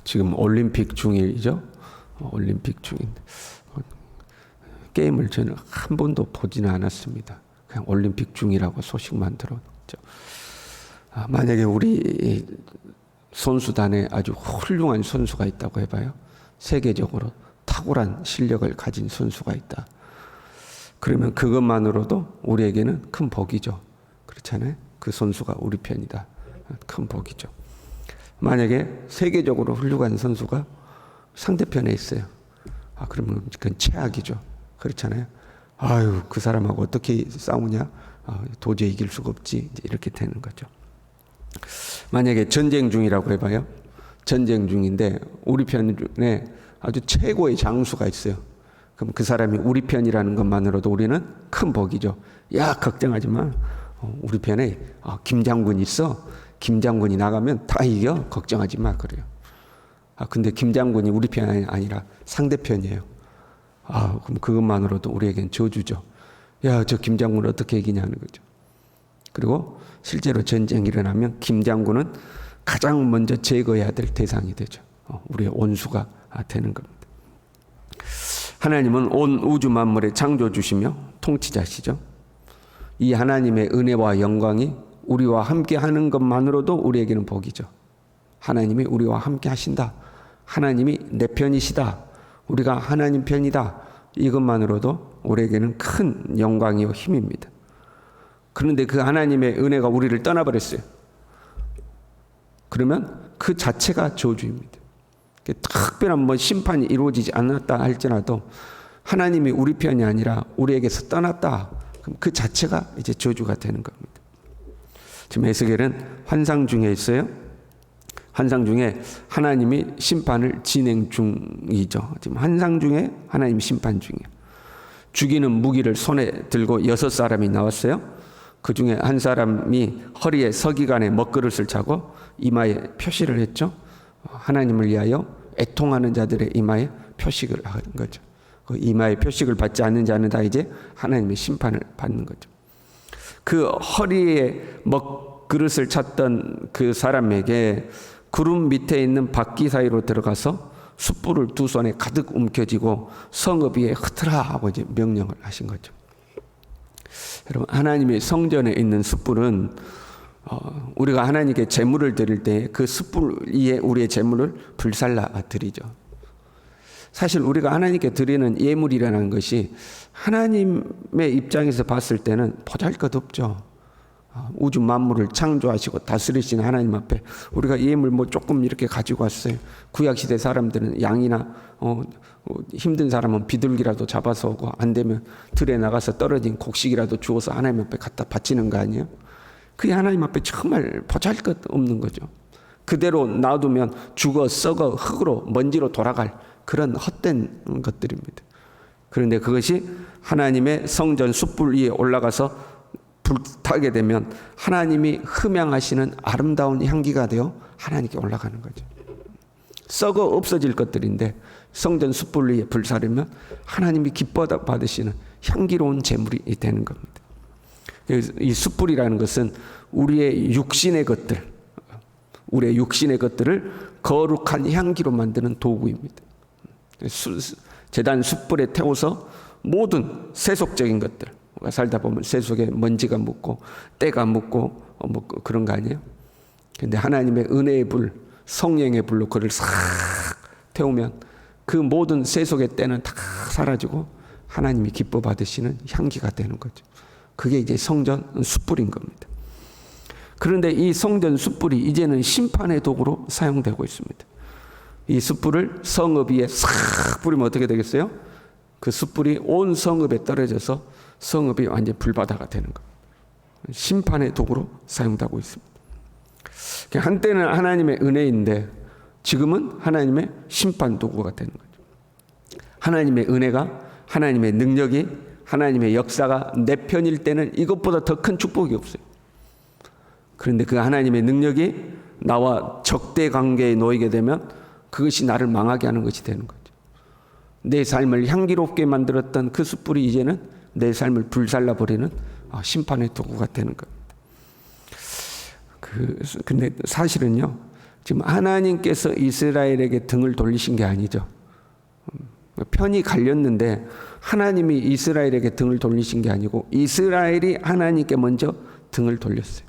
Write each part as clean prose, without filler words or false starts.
지금 올림픽 중이죠. 올림픽 중인데 게임을 저는 한 번도 보지는 않았습니다. 그냥 올림픽 중이라고 소식만 들었죠. 만약에 우리 선수단에 아주 훌륭한 선수가 있다고 해봐요. 세계적으로 탁월한 실력을 가진 선수가 있다. 그러면 그것만으로도 우리에게는 큰 복이죠. 그렇잖아요. 그 선수가 우리 편이다. 큰 복이죠. 만약에 세계적으로 훌륭한 선수가 상대편에 있어요. 그러면 그건 최악이죠. 그렇잖아요. 아유, 그 사람하고 어떻게 싸우냐? 도저히 이길 수가 없지. 이제 이렇게 되는 거죠. 만약에 전쟁 중이라고 해봐요. 전쟁 중인데 우리 편에 아주 최고의 장수가 있어요. 그럼 그 사람이 우리 편이라는 것만으로도 우리는 큰 복이죠. 야, 걱정하지 마. 우리 편에 김 장군이 있어. 김 장군이 나가면 다 이겨. 걱정하지 마. 그래요. 근데 김 장군이 우리 편이 아니라 상대편이에요. 그럼 그것만으로도 우리에겐 저주죠. 야, 저 김 장군 어떻게 이기냐는 거죠. 그리고 실제로 전쟁이 일어나면 김 장군은 가장 먼저 제거해야 될 대상이 되죠. 우리의 원수가 되는 겁니다. 하나님은 온 우주 만물의 창조주시며 통치자시죠. 이 하나님의 은혜와 영광이 우리와 함께 하는 것만으로도 우리에게는 복이죠. 하나님이 우리와 함께 하신다. 하나님이 내 편이시다. 우리가 하나님 편이다. 이것만으로도 우리에게는 큰 영광이요 힘입니다. 그런데 그 하나님의 은혜가 우리를 떠나버렸어요. 그러면 그 자체가 저주입니다. 특별한 심판이 이루어지지 않았다 할지라도 하나님이 우리 편이 아니라 우리에게서 떠났다. 그럼 그 자체가 이제 저주가 되는 겁니다. 지금 에스겔은 환상 중에 있어요. 환상 중에 하나님이 심판을 진행 중이죠. 지금 환상 중에 하나님 심판 중이에요. 죽이는 무기를 손에 들고 6사람이 나왔어요. 그 중에 한 사람이 허리에 서기관에 먹그릇을 차고 이마에 표시를 했죠. 하나님을 위하여 애통하는 자들의 이마에 표식을 하는 거죠. 그 이마에 표식을 받지 않는 자는 다 이제 하나님의 심판을 받는 거죠. 그 허리에 먹그릇을 찼던 그 사람에게 구름 밑에 있는 바퀴 사이로 들어가서 숯불을 두 손에 가득 움켜쥐고 성읍 위에 흩으라 하고 이제 명령을 하신 거죠. 여러분, 하나님의 성전에 있는 숯불은 우리가 하나님께 제물을 드릴 때 그 숯불 위에 우리의 제물을 불살라 드리죠. 사실 우리가 하나님께 드리는 예물이라는 것이 하나님의 입장에서 봤을 때는 보잘것없죠. 우주 만물을 창조하시고 다스리신 하나님 앞에 우리가 예물 조금 이렇게 가지고 왔어요. 구약시대 사람들은 양이나 힘든 사람은 비둘기라도 잡아서 오고 안 되면 들에 나가서 떨어진 곡식이라도 주워서 하나님 앞에 갖다 바치는 거 아니에요? 그게 하나님 앞에 정말 보잘것없는 거죠. 그대로 놔두면 죽어 썩어 흙으로 먼지로 돌아갈 그런 헛된 것들입니다. 그런데 그것이 하나님의 성전 숯불 위에 올라가서 불타게 되면 하나님이 흠양하시는 아름다운 향기가 되어 하나님께 올라가는 거죠. 썩어 없어질 것들인데 성전 숯불 위에 불사르면 하나님이 기뻐 받으시는 향기로운 제물이 되는 겁니다. 이 숯불이라는 것은 우리의 육신의 것들, 우리의 육신의 것들을 거룩한 향기로 만드는 도구입니다. 제단 숯불에 태워서 모든 세속적인 것들, 살다 보면 세속에 먼지가 묻고 때가 묻고 그런 거 아니에요? 근데 하나님의 은혜의 불, 성령의 불로 그를 싹 태우면 그 모든 세속의 때는 다 사라지고 하나님이 기뻐 받으시는 향기가 되는 거죠. 그게 이제 성전 숯불인 겁니다. 그런데 이 성전 숯불이 이제는 심판의 도구로 사용되고 있습니다. 이 숯불을 성읍 위에 싹 뿌리면 어떻게 되겠어요? 그 숯불이 온 성읍에 떨어져서 성읍이 완전 불바다가 되는 겁니다. 심판의 도구로 사용되고 있습니다. 한때는 하나님의 은혜인데 지금은 하나님의 심판 도구가 되는 거죠. 하나님의 은혜가, 하나님의 능력이, 하나님의 역사가 내 편일 때는 이것보다 더 큰 축복이 없어요. 그런데 그 하나님의 능력이 나와 적대 관계에 놓이게 되면 그것이 나를 망하게 하는 것이 되는 거죠. 내 삶을 향기롭게 만들었던 그 숯불이 이제는 내 삶을 불살라버리는 심판의 도구가 되는 겁니다. 근데 사실은요, 지금 하나님께서 이스라엘에게 등을 돌리신 게 아니죠. 편이 갈렸는데 하나님이 이스라엘에게 등을 돌리신 게 아니고 이스라엘이 하나님께 먼저 등을 돌렸어요.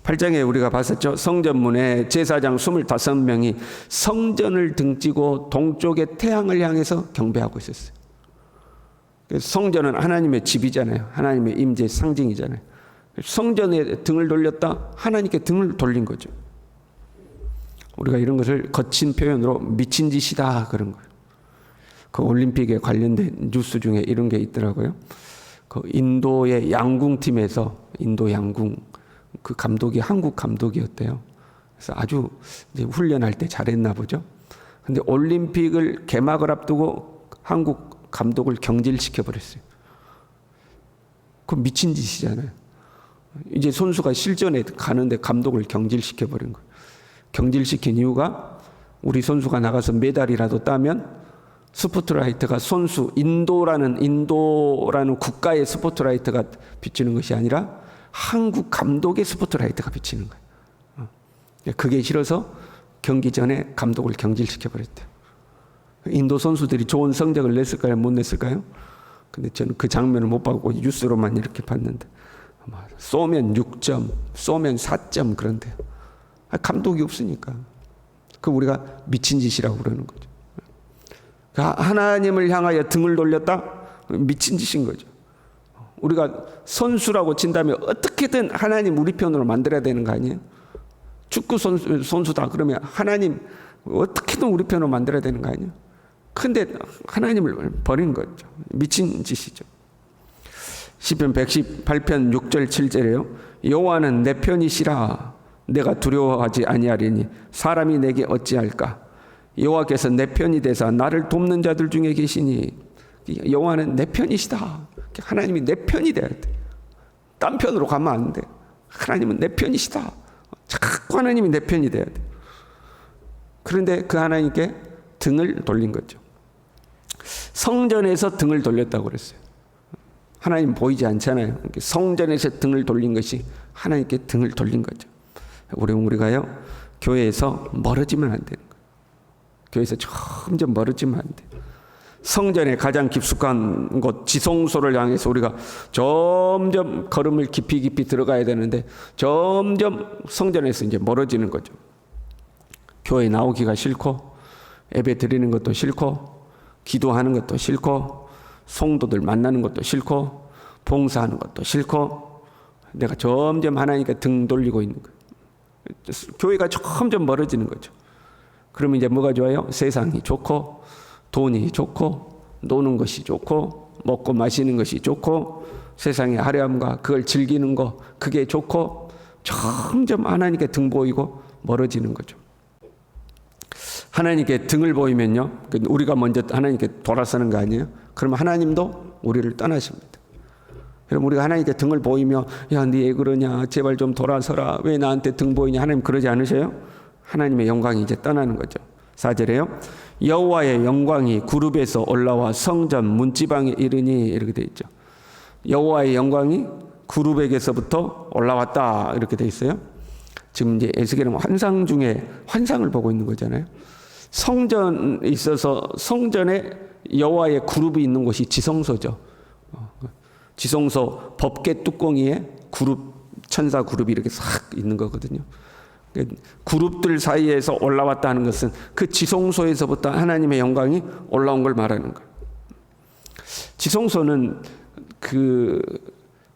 8장에 우리가 봤었죠. 성전문에 제사장 25명이 성전을 등지고 동쪽의 태양을 향해서 경배하고 있었어요. 성전은 하나님의 집이잖아요. 하나님의 임재의 상징이잖아요. 성전에 등을 돌렸다? 하나님께 등을 돌린 거죠. 우리가 이런 것을 거친 표현으로 미친 짓이다 그런 거예요. 그 올림픽에 관련된 뉴스 중에 이런 게 있더라고요. 그 인도의 양궁팀에서 인도 양궁 그 감독이 한국 감독이었대요. 그래서 아주 이제 훈련할 때 잘했나 보죠. 근데 올림픽을 개막을 앞두고 한국 감독을 경질시켜 버렸어요. 그 미친 짓이잖아요. 이제 선수가 실전에 가는데 감독을 경질시켜 버린 거예요. 경질시킨 이유가 우리 선수가 나가서 메달이라도 따면 스포트라이트가 선수 인도라는 국가의 스포트라이트가 비치는 것이 아니라 한국 감독의 스포트라이트가 비치는 거예요. 그게 싫어서 경기 전에 감독을 경질시켜 버렸대요. 인도 선수들이 좋은 성적을 냈을까요? 못 냈을까요? 근데 저는 그 장면을 못 보고 뉴스로만 이렇게 봤는데 쏘면 6점, 쏘면 4점 그런데요. 감독이 없으니까. 그 우리가 미친 짓이라고 그러는 거죠. 하나님을 향하여 등을 돌렸다? 미친 짓인 거죠. 우리가 선수라고 친다면 어떻게든 하나님 우리 편으로 만들어야 되는 거 아니에요? 축구 선수다 그러면 하나님 어떻게든 우리 편으로 만들어야 되는 거 아니에요? 근데 하나님을 버린 거죠. 미친 짓이죠. 시편 118편 6절 7절에요. 여호와는 내 편이시라 내가 두려워하지 아니하리니 사람이 내게 어찌할까? 여호와께서 내 편이 되사 나를 돕는 자들 중에 계시니 여호와는 내 편이시다. 하나님이 내 편이 돼야 돼. 딴 편으로 가면 안 돼. 하나님은 내 편이시다. 자꾸 하나님이 내 편이 돼야 돼. 그런데 그 하나님께 등을 돌린 거죠. 성전에서 등을 돌렸다고 그랬어요. 하나님 보이지 않잖아요. 성전에서 등을 돌린 것이 하나님께 등을 돌린 거죠. 우리가요 교회에서 멀어지면 안 되는 거예요. 교회에서 점점 멀어지면 안 돼요. 성전의 가장 깊숙한 곳 지성소를 향해서 우리가 점점 걸음을 깊이 들어가야 되는데 점점 성전에서 이제 멀어지는 거죠. 교회 나오기가 싫고 예배 드리는 것도 싫고 기도하는 것도 싫고 성도들 만나는 것도 싫고 봉사하는 것도 싫고 내가 점점 하나님께 등 돌리고 있는 거예요. 교회가 점점 멀어지는 거죠. 그러면 이제 뭐가 좋아요? 세상이 좋고 돈이 좋고 노는 것이 좋고 먹고 마시는 것이 좋고 세상의 화려함과 그걸 즐기는 거 그게 좋고 점점 하나님께 등 보이고 멀어지는 거죠. 하나님께 등을 보이면요 우리가 먼저 하나님께 돌아서는 거 아니에요? 그러면 하나님도 우리를 떠나십니다. 그럼 우리가 하나님께 등을 보이며 야, 네 왜 그러냐 제발 좀 돌아서라 왜 나한테 등 보이냐 하나님 그러지 않으세요? 하나님의 영광이 이제 떠나는 거죠. 4절에요. 여호와의 영광이 구룹에서 올라와 성전 문지방에 이르니 이렇게 돼 있죠. 여호와의 영광이 구룹에게서부터 올라왔다 이렇게 돼 있어요. 지금 이제 에스겔은 환상 중에 환상을 보고 있는 거잖아요. 성전에 있어서 성전에 여호와의 그룹이 있는 곳이 지성소죠. 지성소 법궤 뚜껑이에 그룹 천사 그룹이 이렇게 싹 있는 거거든요. 그룹들 사이에서 올라왔다 하는 것은 그 지성소에서부터 하나님의 영광이 올라온 걸 말하는 거예요. 지성소는 그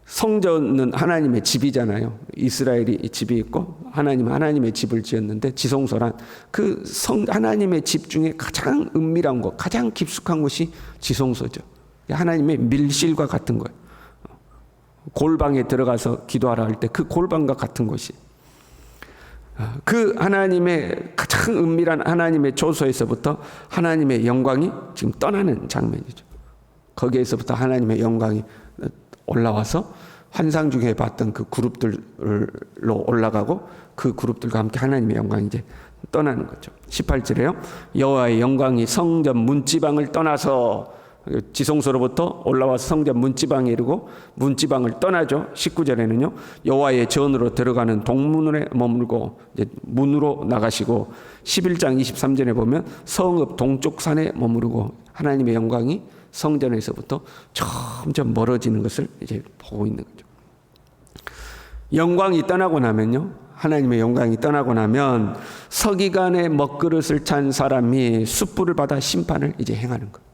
성전은 하나님의 집이잖아요. 이스라엘이 집이 있고 하나님은 하나님의 집을 지었는데 지성소란 그 하나님의 집 중에 가장 은밀한 곳, 가장 깊숙한 곳이 지성소죠. 하나님의 밀실과 같은 거예요. 골방에 들어가서 기도하라 할 때 그 골방과 같은 곳이 그 하나님의 가장 은밀한 하나님의 조소에서부터 하나님의 영광이 지금 떠나는 장면이죠. 거기에서부터 하나님의 영광이 올라와서 환상 중에 봤던 그 그룹들로 올라가고 그 그룹들과 함께 하나님의 영광이 이제 떠나는 거죠. 18절에요. 여호와의 영광이 성전 문지방을 떠나서 지성소로부터 올라와서 성전 문지방에 이르고 문지방을 떠나죠. 19절에는요. 여호와의 전으로 들어가는 동문에 머물고 이제 문으로 나가시고 11장 23절에 보면 성읍 동쪽 산에 머무르고 하나님의 영광이 성전에서부터 점점 멀어지는 것을 이제 보고 있는 거죠. 영광이 떠나고 나면요. 하나님의 영광이 떠나고 나면 서기관의 먹그릇을 찬 사람이 숯불을 받아 심판을 이제 행하는 거예요.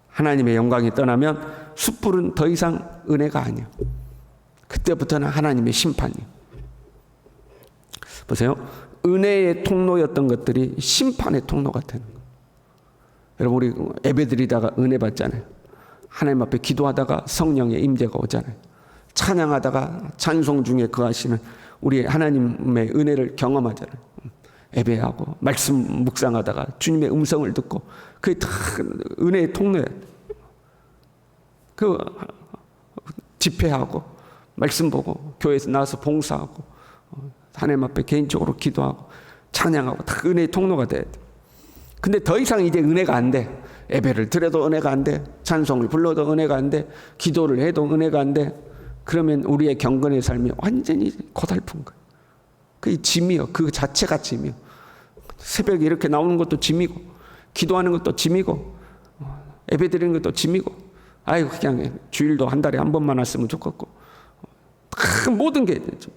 하나님의 영광이 떠나면 숯불은 더 이상 은혜가 아니에요. 그때부터는 하나님의 심판이에요. 보세요. 은혜의 통로였던 것들이 심판의 통로가 되는 거예요. 여러분 우리 예배드리다가 은혜 받잖아요. 하나님 앞에 기도하다가 성령의 임재가 오잖아요. 찬양하다가 찬송 중에 거하시는 우리 하나님의 은혜를 경험하잖아요. 예배하고 말씀 묵상하다가 주님의 음성을 듣고 그게 다 은혜의 통로예요. 그 집회하고 말씀 보고 교회에서 나와서 봉사하고 하나님 앞에 개인적으로 기도하고 찬양하고 다 은혜의 통로가 돼야 돼. 근데 더 이상 이제 은혜가 안 돼. 예배를 드려도 은혜가 안 돼. 찬송을 불러도 은혜가 안 돼. 기도를 해도 은혜가 안 돼. 그러면 우리의 경건의 삶이 완전히 고달픈 거예요. 그게 짐이요. 그 자체가 짐이요. 새벽에 이렇게 나오는 것도 짐이고, 기도하는 것도 짐이고, 예배 드리는 것도 짐이고, 아이고, 그냥 주일도 한 달에 한 번만 왔으면 좋겠고, 모든 게 되죠.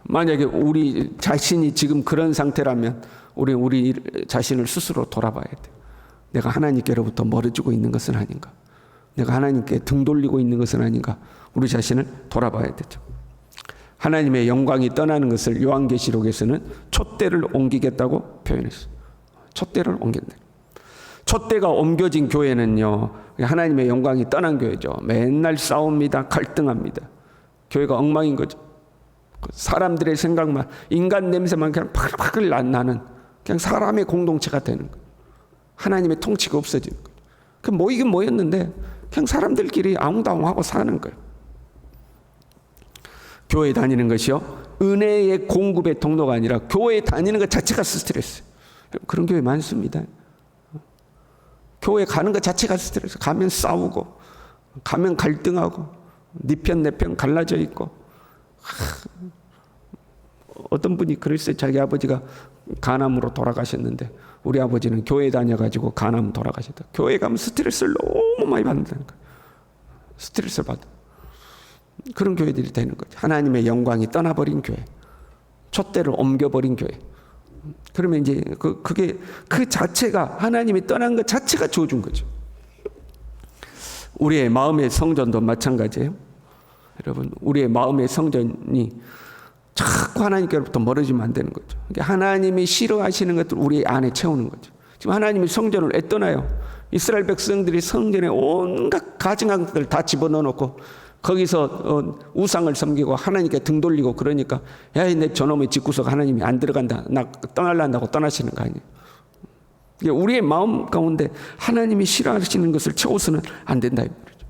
만약에 우리 자신이 지금 그런 상태라면, 우리 자신을 스스로 돌아봐야 돼요. 내가 하나님께로부터 멀어지고 있는 것은 아닌가? 내가 하나님께 등 돌리고 있는 것은 아닌가? 우리 자신을 돌아봐야 되죠. 하나님의 영광이 떠나는 것을 요한계시록에서는 촛대를 옮기겠다고 표현했어요. 촛대를 옮긴다. 촛대가 옮겨진 교회는요, 하나님의 영광이 떠난 교회죠. 맨날 싸웁니다. 갈등합니다. 교회가 엉망인 거죠. 사람들의 생각만, 인간 냄새만 그냥 파글파글 나는 그냥 사람의 공동체가 되는 거예요. 하나님의 통치가 없어지는 거예요. 그 모이긴 모였는데 그냥 사람들끼리 아웅다웅하고 사는 거예요. 교회 다니는 것이요, 은혜의 공급의 통로가 아니라 교회 다니는 것 자체가 스트레스. 그런 교회 많습니다. 교회 가는 것 자체가 스트레스. 가면 싸우고, 가면 갈등하고, 네 편 내 편 갈라져 있고. 어떤 분이 그랬어요. 자기 아버지가 간암으로 돌아가셨는데 우리 아버지는 교회 다녀가지고 간암 돌아가셨다. 교회 가면 스트레스를 너무 많이 받는다는 거예요. 스트레스를 받아. 그런 교회들이 되는 거죠. 하나님의 영광이 떠나버린 교회, 촛대를 옮겨버린 교회. 그러면 이제 그게 그 자체가, 하나님이 떠난 것 자체가 저주인 거죠. 우리의 마음의 성전도 마찬가지예요. 여러분, 우리의 마음의 성전이 자꾸 하나님께로부터 멀어지면 안 되는 거죠. 하나님이 싫어하시는 것들 우리 안에 채우는 거죠. 지금 하나님이 성전을 애떠나요. 이스라엘 백성들이 성전에 온갖 가증한 것들 다 집어넣어 놓고 거기서 우상을 섬기고 하나님께 등 돌리고 그러니까, 야, 내 저놈의 집구석 하나님이 안 들어간다, 나 떠날란다고 떠나시는 거 아니에요. 우리의 마음 가운데 하나님이 싫어하시는 것을 채워서는 안 된다 이 말이죠.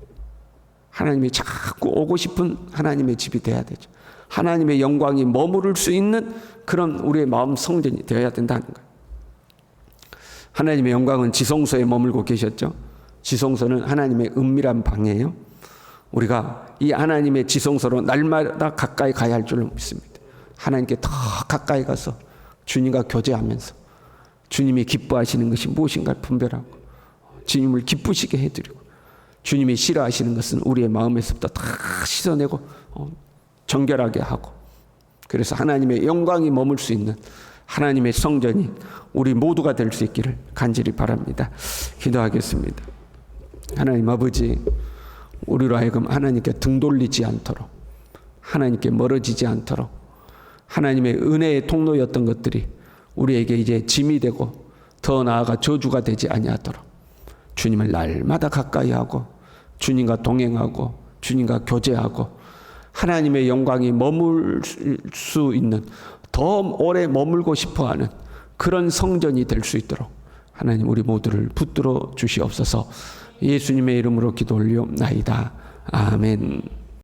하나님이 자꾸 오고 싶은 하나님의 집이 돼야 되죠. 하나님의 영광이 머무를 수 있는 그런 우리의 마음 성전이 되어야 된다는 거예요. 하나님의 영광은 지성소에 머물고 계셨죠. 지성소는 하나님의 은밀한 방이에요. 우리가 이 하나님의 지성소로 날마다 가까이 가야 할 줄로 믿습니다. 하나님께 더 가까이 가서 주님과 교제하면서 주님이 기뻐하시는 것이 무엇인가 분별하고 주님을 기쁘시게 해드리고 주님이 싫어하시는 것은 우리의 마음에서부터 다 씻어내고 정결하게 하고, 그래서 하나님의 영광이 머물 수 있는 하나님의 성전이 우리 모두가 될 수 있기를 간절히 바랍니다. 기도하겠습니다. 하나님 아버지, 우리로 하여금 하나님께 등 돌리지 않도록, 하나님께 멀어지지 않도록, 하나님의 은혜의 통로였던 것들이 우리에게 이제 짐이 되고 더 나아가 저주가 되지 아니하도록 주님을 날마다 가까이 하고 주님과 동행하고 주님과 교제하고 하나님의 영광이 머물 수 있는, 더 오래 머물고 싶어하는 그런 성전이 될 수 있도록 하나님 우리 모두를 붙들어 주시옵소서. 예수님의 이름으로 기도 올리옵나이다. 아멘.